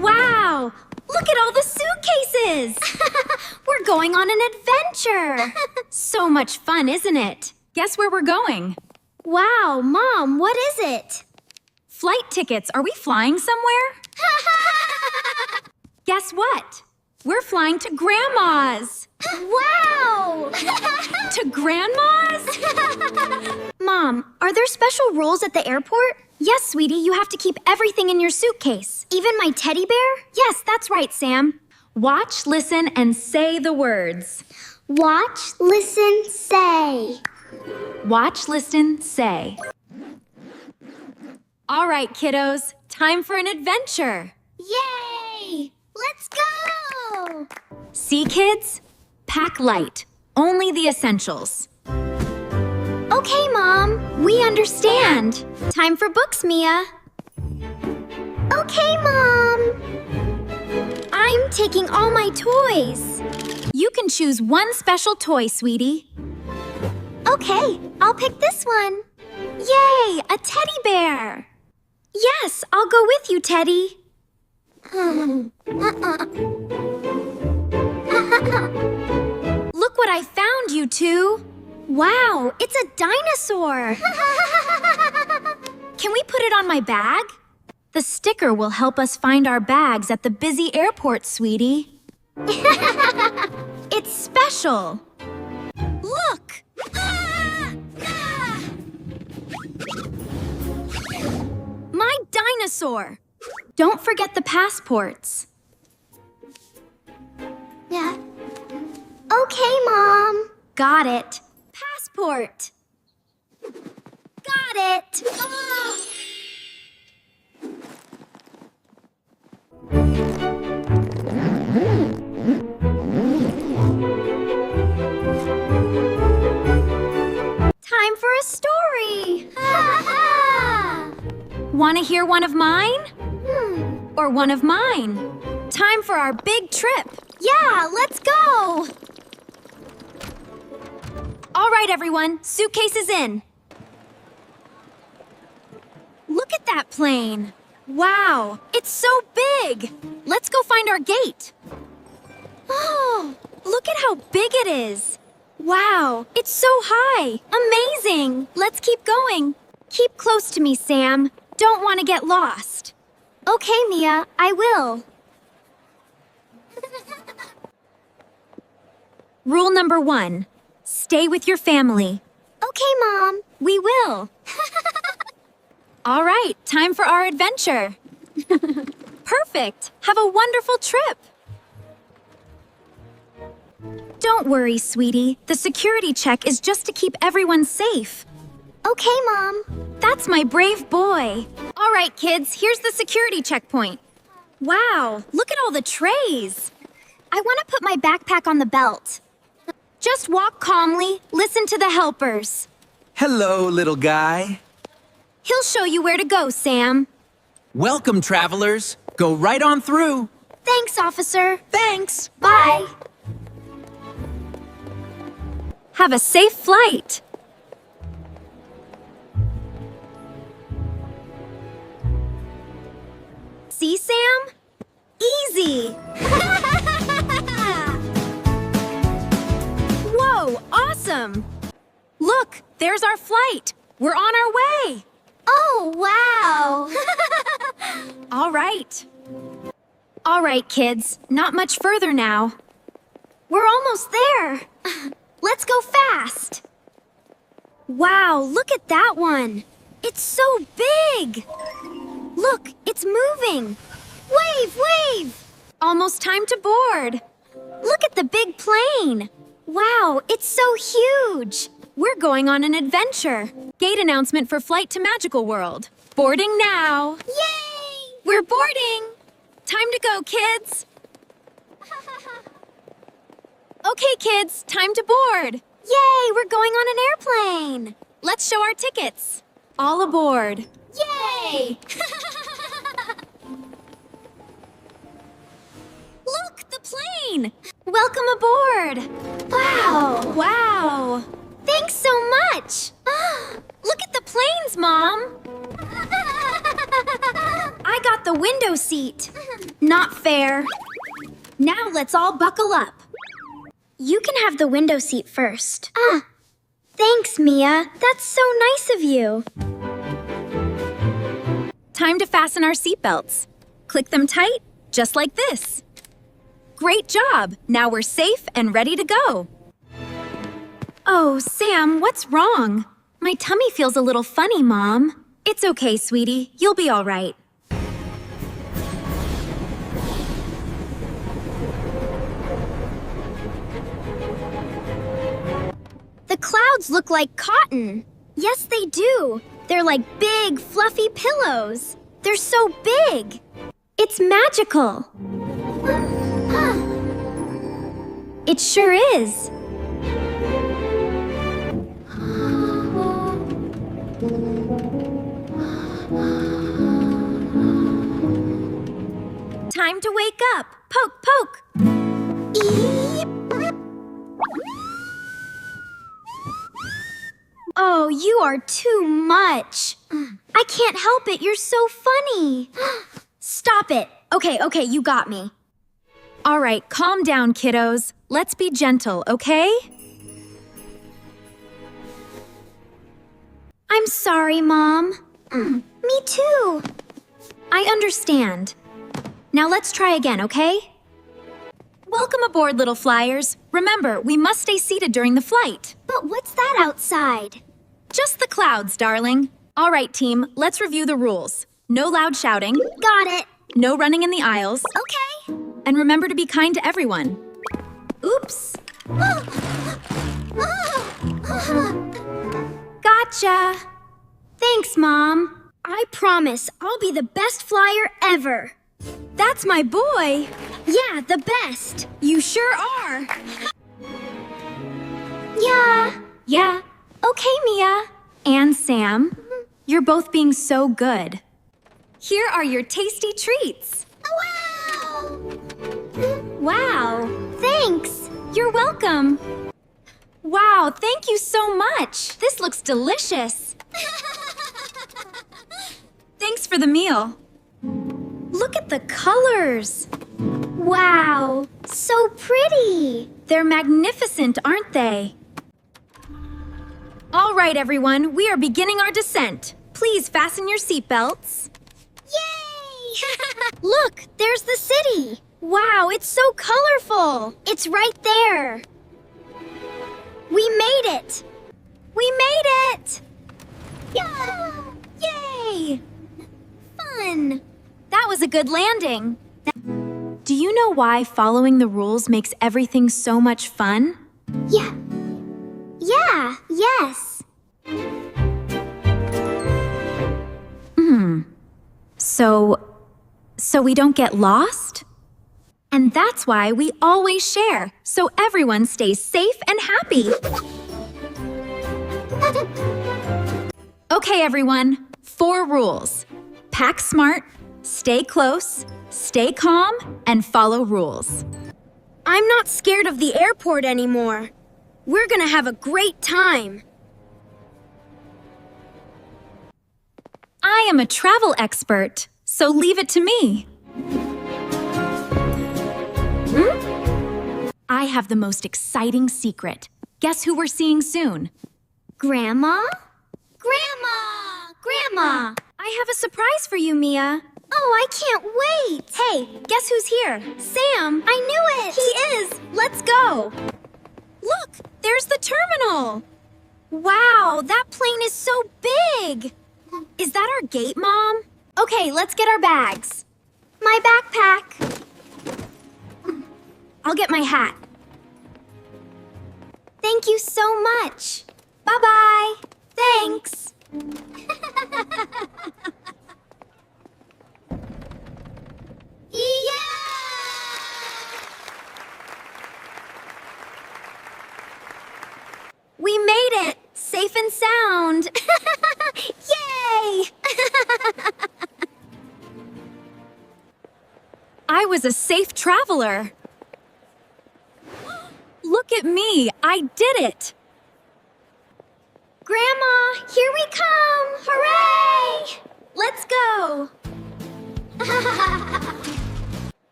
Wow! Look at all the suitcases! We're going on an adventure! So much fun, isn't it? Guess where we're going? Wow, Mom, what is it? Flight tickets. Are we flying somewhere? Guess what? We're flying to Grandma's. Wow! To Grandma's? Mom, are there special rules at the airport? Yes, sweetie, you have to keep everything in your suitcase. Even my teddy bear? Yes, that's right, Sam. Watch, listen, and say the words. Watch, listen, say. Watch, listen, say. All right, kiddos, time for an adventure. Yay! Let's go! See, kids? Pack light. Only the essentials. Okay, Mom. We understand. Time for books, Mia. Okay, Mom. I'm taking all my toys. You can choose one special toy, sweetie. Okay, I'll pick this one. Yay, a teddy bear. Yes, I'll go with you, Teddy. Look what I found, you two. Wow, it's a dinosaur. Can we put it on my bag? The sticker will help us find our bags at the busy airport, sweetie. It's special. Look! My dinosaur! Don't forget the passports. Yeah. Okay, Mom. Got it. Passport. Got it. Ah. Time for a story. Want to hear one of mine? Or one of mine? Time for our big trip. Yeah, let's go. All right, everyone, suitcases in. Look at that plane. Wow, it's so big. Let's go find our gate. Oh, look at how big it is. Wow, it's so high. Amazing. Let's keep going. Keep close to me, Sam. Don't want to get lost. Okay, Mia, I will. Rule number 1. Stay with your family. Okay, Mom. We will. All right, time for our adventure. Perfect. Have a wonderful trip. Don't worry, sweetie. The security check is just to keep everyone safe. Okay, Mom. That's my brave boy. All right, kids, here's the security checkpoint. Wow, look at all the trays. I want to put my backpack on the belt. Just walk calmly, listen to the helpers. Hello, little guy. He'll show you where to go, Sam. Welcome, travelers. Go right on through. Thanks, officer. Thanks. Bye. Have a safe flight. See, Sam? Easy. Whoa, awesome. Look, there's our flight. We're on our way. Oh, wow. All right. All right, kids. Not much further now. We're almost there. Let's go fast. Wow, look at that one. It's so big. Look, it's moving. Wave, wave. Almost time to board. Look at the big plane. Wow, it's so huge. We're going on an adventure. Gate announcement for flight to Magical World. Boarding now. Yay! We're boarding. Time to go, kids. Okay, kids, time to board. Yay, we're going on an airplane. Let's show our tickets. All aboard. Yay! Look, the plane. Welcome aboard. Wow. Wow. Thanks so much. Look at the planes, Mom. I got the window seat. Not fair. Now let's all buckle up. You can have the window seat first. Thanks, Mia. That's so nice of you. Time to fasten our seatbelts. Click them tight, just like this. Great job! Now we're safe and ready to go. Oh, Sam, what's wrong? My tummy feels a little funny, Mom. It's okay, sweetie. You'll be all right. The clouds look like cotton. Yes, they do. They're like big, fluffy pillows. They're so big. It's magical. It sure is. Time to wake up. Poke, poke. Oh, you are too much. I can't help it. You're so funny. Stop it. Okay, you got me. All right, calm down, kiddos. Let's be gentle, okay? I'm sorry, Mom. Me too. I understand. Now let's try again, okay? Welcome aboard, little flyers. Remember, we must stay seated during the flight. But what's that outside? Just the clouds, darling. All right, team, let's review the rules. No loud shouting, Got it. no running in the aisles, Okay. and remember to be kind to everyone. Oops. Gotcha. Thanks, Mom. I promise I'll be the best flyer ever. That's my boy. Yeah, the best. You sure are. Yeah. Okay, Mia. And Sam, you're both being so good. Here are your tasty treats. Wow. Thanks. You're welcome. Wow, thank you so much. This looks delicious. Thanks for the meal. Look at the colors. Wow. So pretty. They're magnificent, aren't they? All right, everyone, we are beginning our descent. Please fasten your seatbelts. Yay! Look, there's the city. Wow, it's so colorful. It's right there. We made it. We made it. Yeah! Yay! Fun. That was a good landing. Do you know why following the rules makes everything so much fun? Yeah. Yes. So we don't get lost? And that's why we always share, so everyone stays safe and happy. Okay, everyone, 4 rules. Pack smart, stay close, stay calm, and follow rules. I'm not scared of the airport anymore. We're gonna have a great time. I am a travel expert, so leave it to me. I have the most exciting secret. Guess who we're seeing soon? Grandma? I have a surprise for you, Mia. Oh, I can't wait. Hey, guess who's here? Sam, I knew it. He is! Let's go! Look, there's the terminal! Wow, that plane is so big! Is that our gate, Mom? Okay, let's get our bags. My backpack. I'll get my hat. Thank you so much. Bye-bye! Thanks. We made it! Safe and sound! Yay! I was a safe traveler. Look at me! I did it! Grandma, here we come! Hooray! Let's go!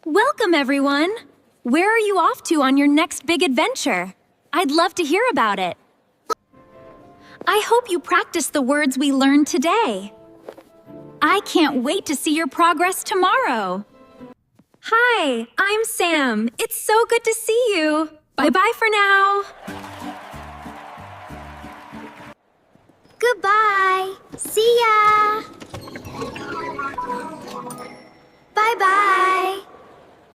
Welcome, everyone. Where are you off to on your next big adventure? I'd love to hear about it. I hope you practice the words we learned today. I can't wait to see your progress tomorrow. Hi, I'm Sam. It's so good to see you. Bye-bye for now. Goodbye. See ya. Bye-bye.